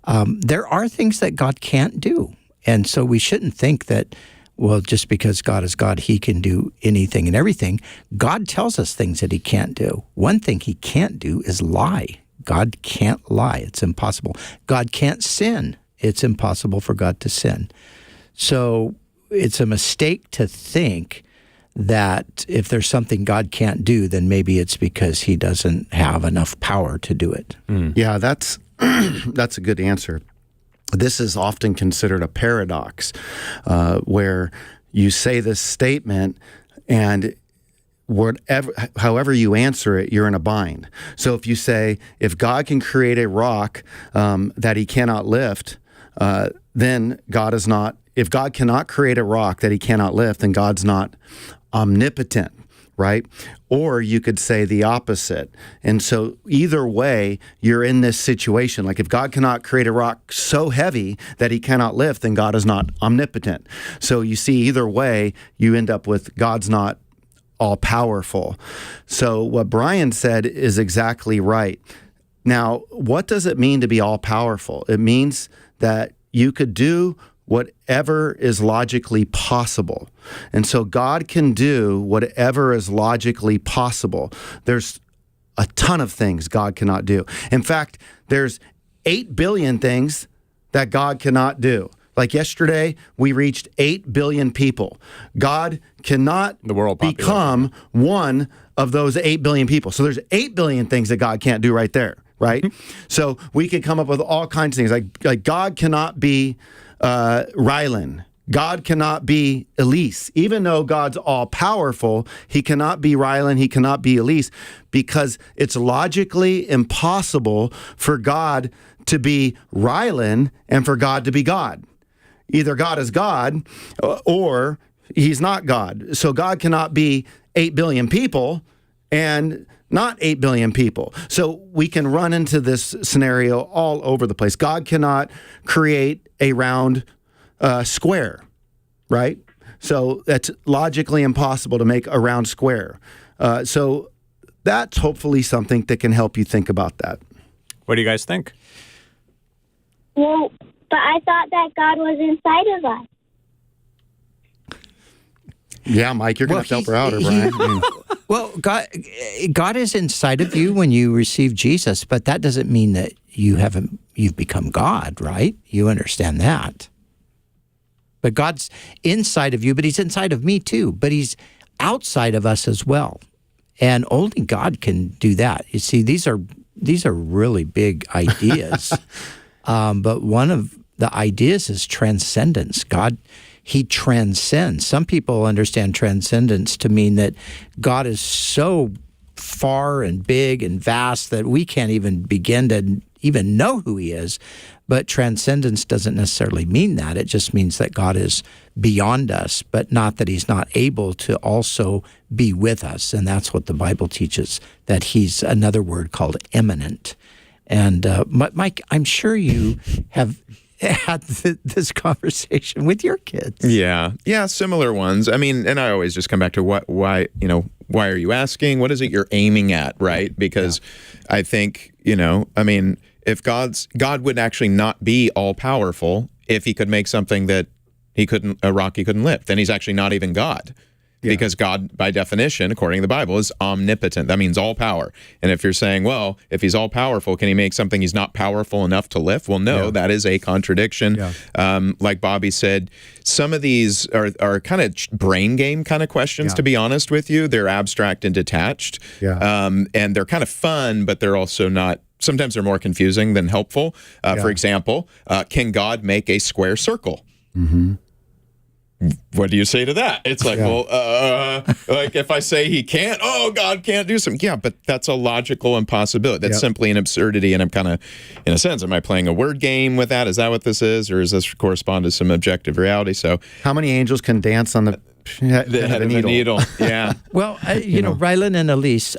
There are things that God can't do. And so we shouldn't think that, well, just because God is God, He can do anything and everything. God tells us things that He can't do. One thing He can't do is lie. God can't lie. It's impossible. God can't sin. It's impossible for God to sin. So it's a mistake to think that if there's something God can't do, then maybe it's because He doesn't have enough power to do it. Yeah, that's a good answer. This is often considered a paradox, where you say this statement and however you answer it, you're in a bind. So if you say, if God can create a rock that He cannot lift, then God is not. If God cannot create a rock that He cannot lift, then God's not omnipotent, right? Or you could say the opposite. And so either way, you're in this situation. Like if God cannot create a rock so heavy that He cannot lift, then God is not omnipotent. So you see, either way, you end up with God's not all-powerful. So what Brian said is exactly right. Now, what does it mean to be all-powerful? It means that you could do whatever is logically possible. And so God can do whatever is logically possible. There's a ton of things God cannot do. In fact, there's 8 billion things that God cannot do. Like yesterday, we reached 8 billion people. God cannot become one of those 8 billion people. So there's 8 billion things that God can't do right there, right? So we could come up with all kinds of things. Like God cannot be Rylan. God cannot be Elise. Even though God's all-powerful, He cannot be Rylan, He cannot be Elise, because it's logically impossible for God to be Rylan and for God to be God. Either God is God or He's not God. So God cannot be 8 billion people and not 8 billion people. So we can run into this scenario all over the place. God cannot create a round square, right? So that's logically impossible to make a round square. So that's hopefully something that can help you think about that. What do you guys think? well, but I thought that God was inside of us. Yeah, Mike, you're going to help her out, or Brian? Well, God is inside of you when you receive Jesus, but that doesn't mean that you've become God, right? You understand that. But God's inside of you, but He's inside of me too. But He's outside of us as well, and only God can do that. You see, these are really big ideas, but one of the ideas is transcendence. God, He transcends. Some people understand transcendence to mean that God is so far and big and vast that we can't even begin to even know who He is. But transcendence doesn't necessarily mean that. It just means that God is beyond us, but not that He's not able to also be with us. And that's what the Bible teaches, that He's another word called immanent. And Mike, I'm sure you have had this conversation with your kids. Yeah, similar ones. I mean, and I always just come back to why are you asking? What is it you're aiming at, right? Because I think, if God would actually not be all powerful if He could make something that a rock he couldn't lift, then He's actually not even God. Yeah. Because God, by definition, according to the Bible, is omnipotent. That means all power. And if you're saying, well, if He's all powerful, can He make something He's not powerful enough to lift? Well, no, that is a contradiction. Yeah. Like Bobby said, some of these are kind of brain game kind of questions, to be honest with you. They're abstract and detached. Yeah. And they're kind of fun, but they're also not. Sometimes they're more confusing than helpful. For example, can God make a square circle? Mm-hmm. What do you say to that? It's like, like if I say He can't, God can't do something. Yeah, but that's a logical impossibility. That's simply an absurdity. And I'm kind of, in a sense, am I playing a word game with that? Is that what this is? Or does this correspond to some objective reality? So, how many angels can dance on the The head of the needle. Yeah. Well, you know, Rylan and Elise,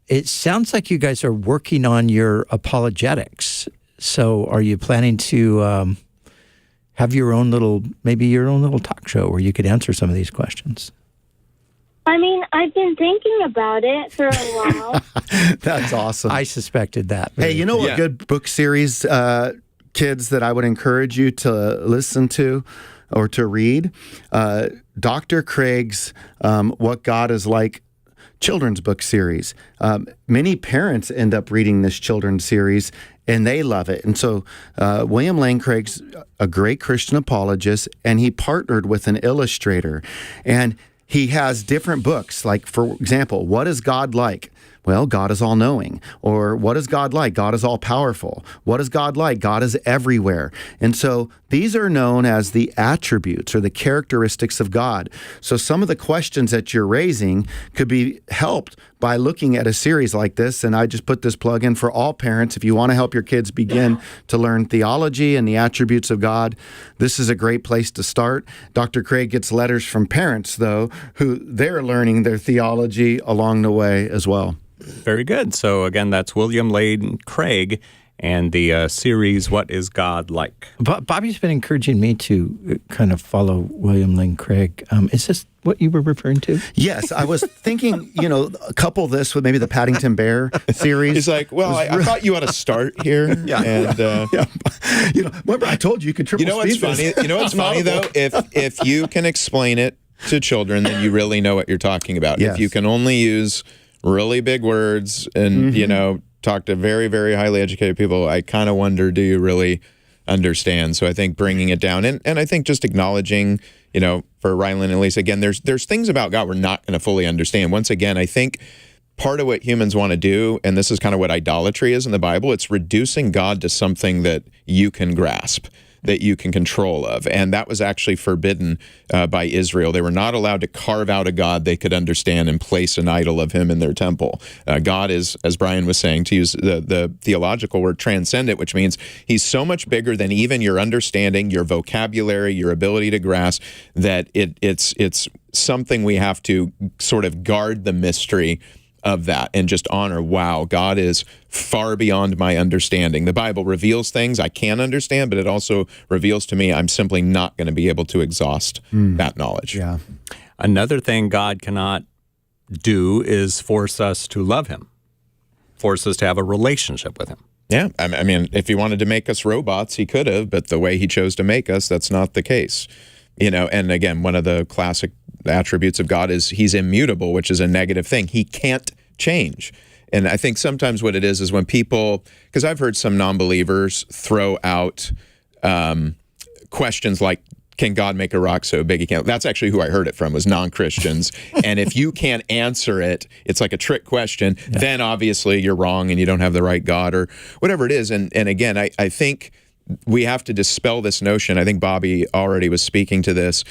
it sounds like you guys are working on your apologetics. So are you planning to have your own little talk show where you could answer some of these questions? I mean, I've been thinking about it for a while. That's awesome. I suspected that. Hey, you know a good book series, kids, that I would encourage you to listen to or to read? Dr. Craig's What God is Like children's book series. Many parents end up reading this children's series, and they love it. And so William Lane Craig's a great Christian apologist, and he partnered with an illustrator. And he has different books, like, for example, What is God Like? Well, God is all-knowing. Or what is God like? God is all-powerful. What is God like? God is everywhere. And so these are known as the attributes or the characteristics of God. So some of the questions that you're raising could be helped by looking at a series like this. And I just put this plug in for all parents. If you want to help your kids begin to learn theology and the attributes of God, this is a great place to start. Dr. Craig gets letters from parents, though, who they're learning their theology along the way as well. Very good. So again, that's William Lane Craig and the series, What is God Like? Bobby's been encouraging me to kind of follow William Lane Craig. Is this what you were referring to? Yes, I was thinking, couple this with maybe the Paddington Bear series. He's like, well, I thought you ought to start here. Yeah. And, remember I told you could triple what's funny? You know what's funny, though? If you can explain it to children, then you really know what you're talking about. Yes. If you can only use really big words and, talk to very, very highly educated people, I kind of wonder, do you really understand? So I think bringing it down and I think just acknowledging, for Rylan and Elise, again, there's things about God we're not going to fully understand. Once again, I think part of what humans want to do, and this is kind of what idolatry is in the Bible, it's reducing God to something that you can grasp, that you can control of. And that was actually forbidden by Israel. They were not allowed to carve out a God they could understand and place an idol of him in their temple. God is, as Brian was saying, to use the theological word, transcendent, which means he's so much bigger than even your understanding, your vocabulary, your ability to grasp, that it's something we have to sort of guard the mystery of that and just honor, wow, God is far beyond my understanding. The Bible reveals things I can understand, but it also reveals to me I'm simply not going to be able to exhaust that knowledge. Yeah. Another thing God cannot do is force us to love him, force us to have a relationship with him. Yeah, I mean, if he wanted to make us robots, he could have, but the way he chose to make us, that's not the case. And again, one of the classic attributes of God is he's immutable, which is a negative thing. He can't change. And I think sometimes what it is when people, because I've heard some non-believers throw out questions like, can God make a rock so big he can't? That's actually who I heard it from, was non-Christians. And if you can't answer it, it's like a trick question, then obviously you're wrong and you don't have the right God or whatever it is. And again, I think we have to dispel this notion. I think Bobby already was speaking to this.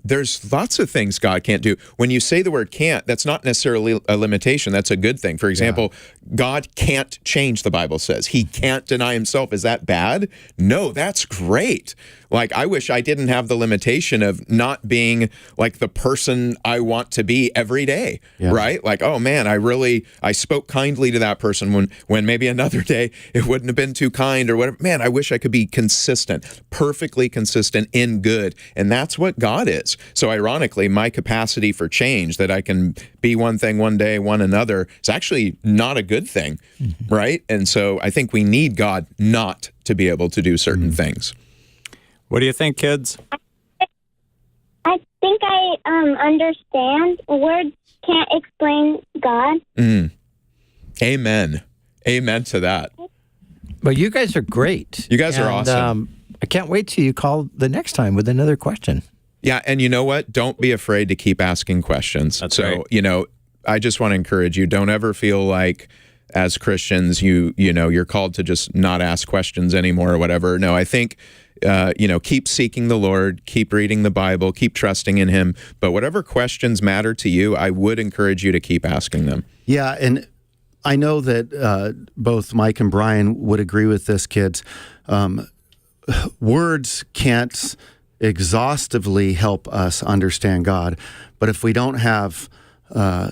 There's lots of things God can't do. When you say the word can't, that's not necessarily a limitation. That's a good thing. For example, God can't change, the Bible says. He can't deny himself. Is that bad? No, that's great. Like, I wish I didn't have the limitation of not being like the person I want to be every day, right? Like, oh man, I spoke kindly to that person when maybe another day it wouldn't have been too kind or whatever. Man, I wish I could be consistent, perfectly consistent in good. And that's what God is. So ironically, my capacity for change, that I can be one thing one day, one another, is actually not a good thing, right? And so I think we need God not to be able to do certain things. What do you think, kids? I think I understand. Words can't explain God. Amen. Amen to that. Well, you guys are great. You guys are awesome. I can't wait till you call the next time with another question. Yeah, and you know what? Don't be afraid to keep asking questions. That's right. I just want to encourage you, don't ever feel like as Christians you're called to just not ask questions anymore or whatever. No, I think keep seeking the Lord, keep reading the Bible, keep trusting in him. But whatever questions matter to you, I would encourage you to keep asking them. Yeah, and I know that both Mike and Brian would agree with this, kids. Words can't exhaustively help us understand God. But if we don't have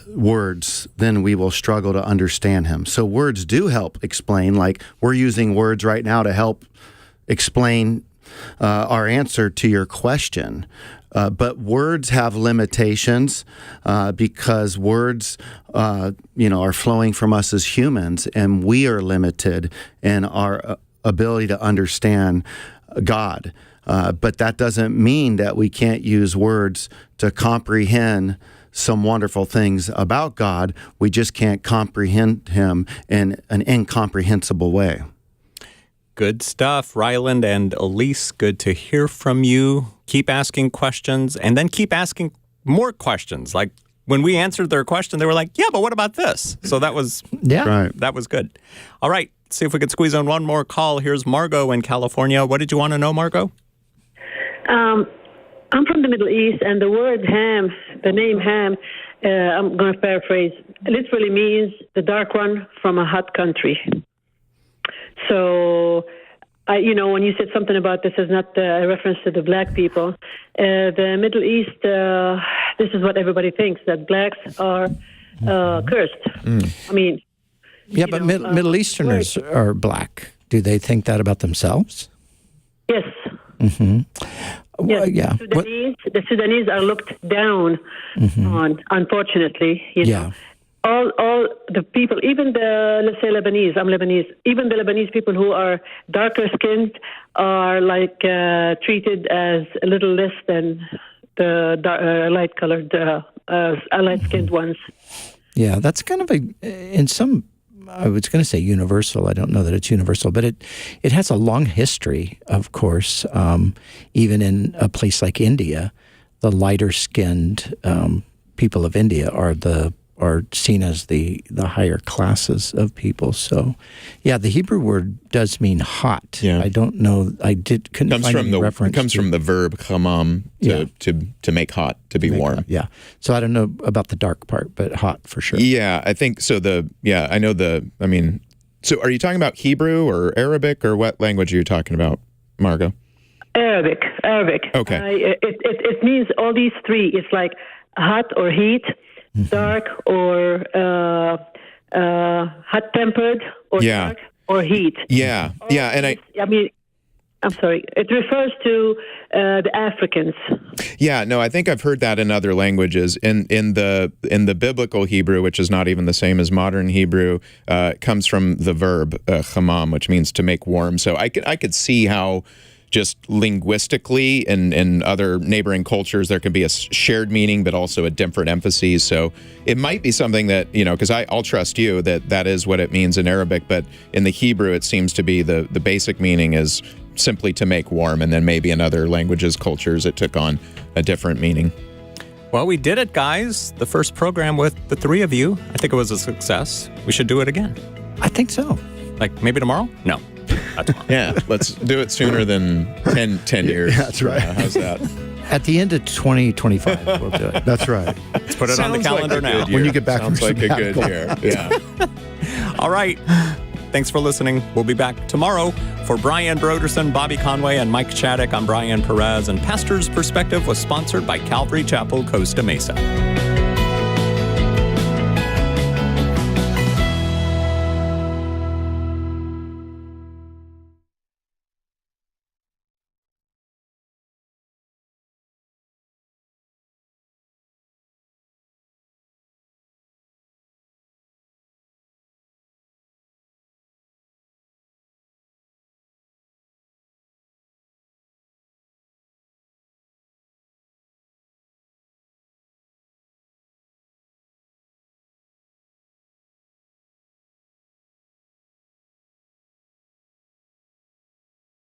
words, then we will struggle to understand him. So words do help explain, like we're using words right now to help explain our answer to your question. But words have limitations because words, are flowing from us as humans, and we are limited in our ability to understand God. But that doesn't mean that we can't use words to comprehend some wonderful things about God. We just can't comprehend him in an incomprehensible way. Good stuff, Ryland and Elise. Good to hear from you. Keep asking questions, and then keep asking more questions. Like when we answered their question, they were like, yeah, but what about this? So that was that was good. All right, see if we could squeeze in one more call. Here's Margot in California. What did you want to know, Margot? I'm from the Middle East, and the word Ham, the name Ham, I'm going to paraphrase, literally means the dark one from a hot country. So, when you said something about this is not a reference to the black people, the Middle East, this is what everybody thinks, that blacks are cursed. I mean... Yeah, but Middle Easterners are black. Do they think that about themselves? Yes. Mm-hmm. Well, yes. The Sudanese are looked down on, unfortunately. You know. All the people, even let's say Lebanese, I'm Lebanese, even the Lebanese people who are darker skinned are treated as a little less than the light skinned ones. Yeah, that's kind of in some, I was going to say universal. I don't know that it's universal, but it has a long history, of course. Even in a place like India, the lighter skinned people of India are seen as the higher classes of people. So, yeah, the Hebrew word does mean hot. Yeah. I don't know. Couldn't find any reference. It comes from the verb chamam, to make hot, to be warm. Hot, yeah. So I don't know about the dark part, but hot for sure. Yeah, I think so. So are you talking about Hebrew or Arabic, or what language are you talking about, Margot? Arabic. Okay. It means all these three. It's like hot or heat, dark or hot-tempered, or dark or heat. Yeah, and I'm sorry. It refers to the Africans. Yeah, no, I think I've heard that in other languages. In the biblical Hebrew, which is not even the same as modern Hebrew, comes from the verb chamam, which means to make warm. So I could see how, just linguistically in other neighboring cultures, there can be a shared meaning, but also a different emphasis. So it might be something that, because I'll trust you that is what it means in Arabic, but in the Hebrew, it seems to be the basic meaning is simply to make warm. And then maybe in other languages, cultures, it took on a different meaning. Well, we did it, guys. The first program with the three of you. I think it was a success. We should do it again. I think so. Like maybe tomorrow? No. Yeah, let's do it sooner than 10 years. Yeah, that's right. How's that? At the end of 2025, we'll do it. That's right. Let's put it on the calendar now. When you get back from Sounds like a good year. Yeah. All right. Thanks for listening. We'll be back tomorrow. For Brian Brodersen, Bobby Conway, and Mike Chaddick, I'm Brian Perez. And Pastor's Perspective was sponsored by Calvary Chapel, Costa Mesa.